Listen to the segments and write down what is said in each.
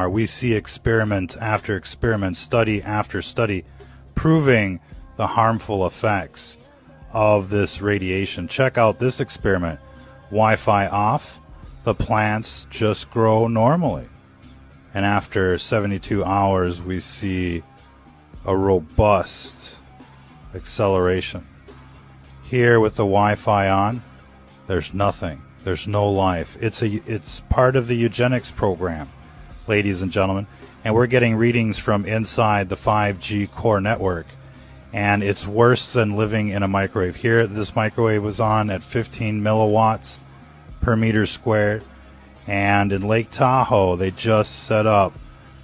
We see experiment after experiment, study after study, proving the harmful effects of this radiation. Check out this experiment. Wi-Fi off, the plants just grow normally. And after 72 hours, we see a robust acceleration. Here with the Wi-Fi on, there's nothing. There's no life. It's part of the eugenics program, ladies and gentlemen. And we're getting readings from inside the 5G core network. And it's worse than living in a microwave. Here, this microwave was on at 15 milliwatts per meter squared. And in Lake Tahoe, they just set up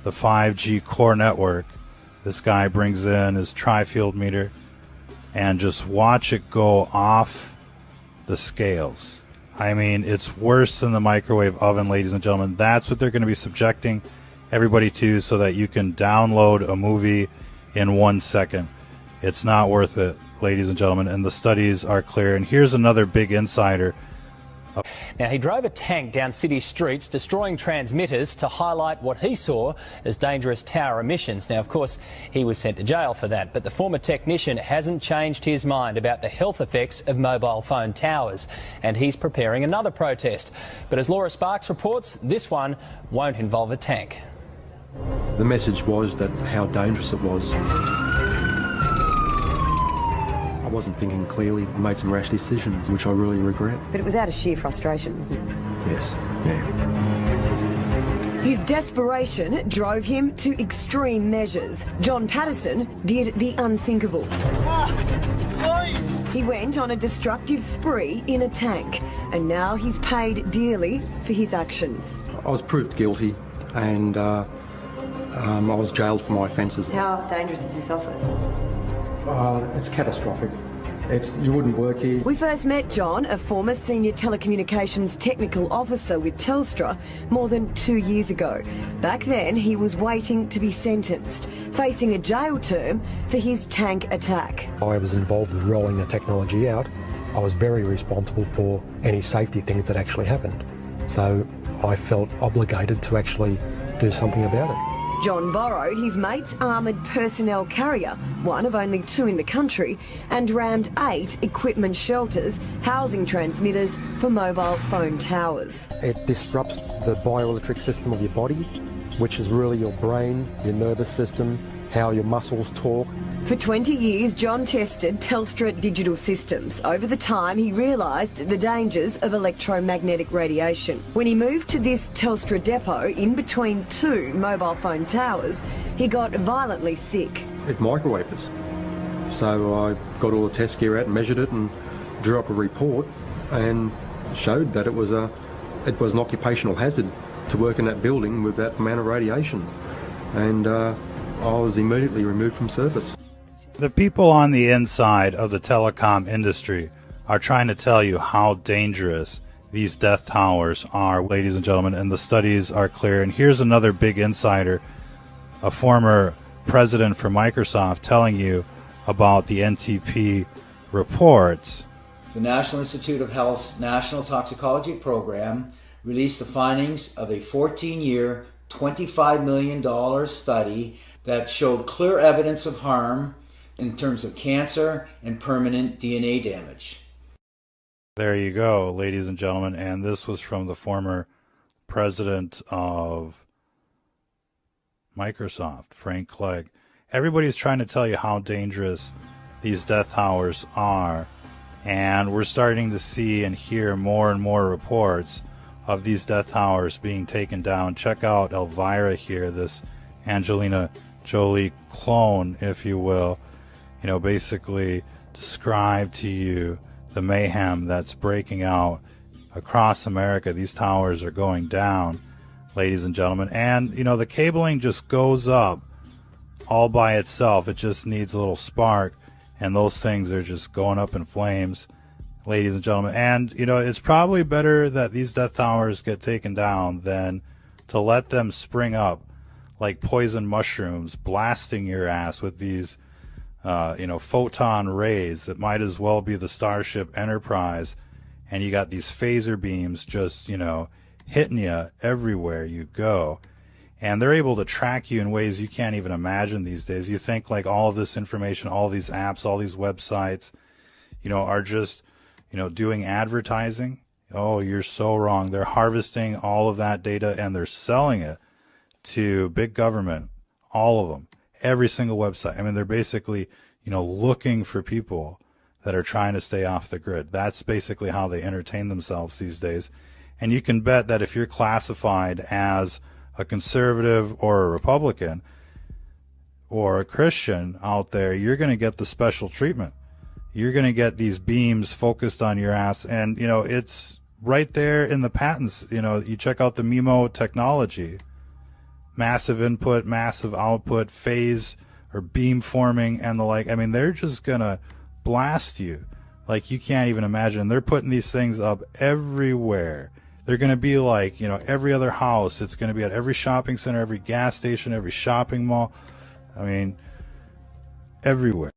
the 5G core network. This guy brings in his tri-field meter and just watch it go off the scales. I mean, it's worse than the microwave oven, ladies and gentlemen. That's what they're going to be subjecting everybody to so that you can download a movie in 1 second. It's not worth it, ladies and gentlemen, and the studies are clear. And here's another big insider. Now, he drove a tank down city streets, destroying transmitters to highlight what he saw as dangerous tower emissions. Now, of course, he was sent to jail for that, but the former technician hasn't changed his mind about the health effects of mobile phone towers, and he's preparing another protest. But as Laura Sparks reports, this one won't involve a tank. The message was that how dangerous it was. I wasn't thinking clearly. I made some rash decisions, which I really regret. But it was out of sheer frustration, wasn't it? Yes, yeah. His desperation drove him to extreme measures. John Patterson did the unthinkable. He went on a destructive spree in a tank, and now he's paid dearly for his actions. I was proved guilty, and I was jailed for my offences. How dangerous is this office? It's catastrophic. You wouldn't work here. We first met John, a former senior telecommunications technical officer with Telstra, more than 2 years ago. Back then, he was waiting to be sentenced, facing a jail term for his tank attack. I was involved with rolling the technology out. I was very responsible for any safety things that actually happened. So I felt obligated to actually do something about it. John borrowed his mate's armoured personnel carrier, one of only 2 in the country, and rammed 8 equipment shelters housing transmitters for mobile phone towers. It disrupts the bioelectric system of your body, which is really your brain, your nervous system, how your muscles talk. For 20 years, John tested Telstra digital systems. Over the time, he realised the dangers of electromagnetic radiation. When he moved to this Telstra depot in between 2 mobile phone towers, he got violently sick. It microwaved us. So I got all the test gear out and measured it and drew up a report and showed that it was an occupational hazard to work in that building with that amount of radiation. And I was immediately removed from service. The people on the inside of the telecom industry are trying to tell you how dangerous these death towers are, ladies and gentlemen, and the studies are clear. And here's another big insider, a former president for Microsoft, telling you about the NTP report. The National Institute of Health's National Toxicology Program released the findings of a 14-year, $25 million study that showed clear evidence of harm in terms of cancer and permanent DNA damage. There you go, ladies and gentlemen, and this was from the former president of Microsoft, Frank Clegg. Everybody's trying to tell you how dangerous these death towers are, and we're starting to see and hear more and more reports of these death towers being taken down. Check out Elvira here, this Angelina Jolie clone, if you will, basically describe to you the mayhem that's breaking out across America. These towers are going down, ladies and gentlemen, and the cabling just goes up all by itself. It just needs a little spark, and those things are just going up in flames, ladies and gentlemen. And it's probably better that these death towers get taken down than to let them spring up like poison mushrooms, blasting your ass with these photon rays that might as well be the Starship Enterprise, and you got these phaser beams just hitting you everywhere you go. And they're able to track you in ways you can't even imagine these days. You think like all of this information, all these apps, all these websites, are just, doing advertising. Oh, you're so wrong. They're harvesting all of that data and they're selling it to big government, all of them, every single website. I mean, they're basically, looking for people that are trying to stay off the grid. That's basically how they entertain themselves these days. And you can bet that if you're classified as a conservative or a Republican or a Christian out there, you're going to get the special treatment. You're going to get these beams focused on your ass. And, it's right there in the patents. You check out the MIMO technology, massive input, massive output, phase or beam forming and the like. I mean, they're just going to blast you like you can't even imagine. They're putting these things up everywhere. They're going to be like, every other house. It's going to be at every shopping center, every gas station, every shopping mall. I mean, everywhere.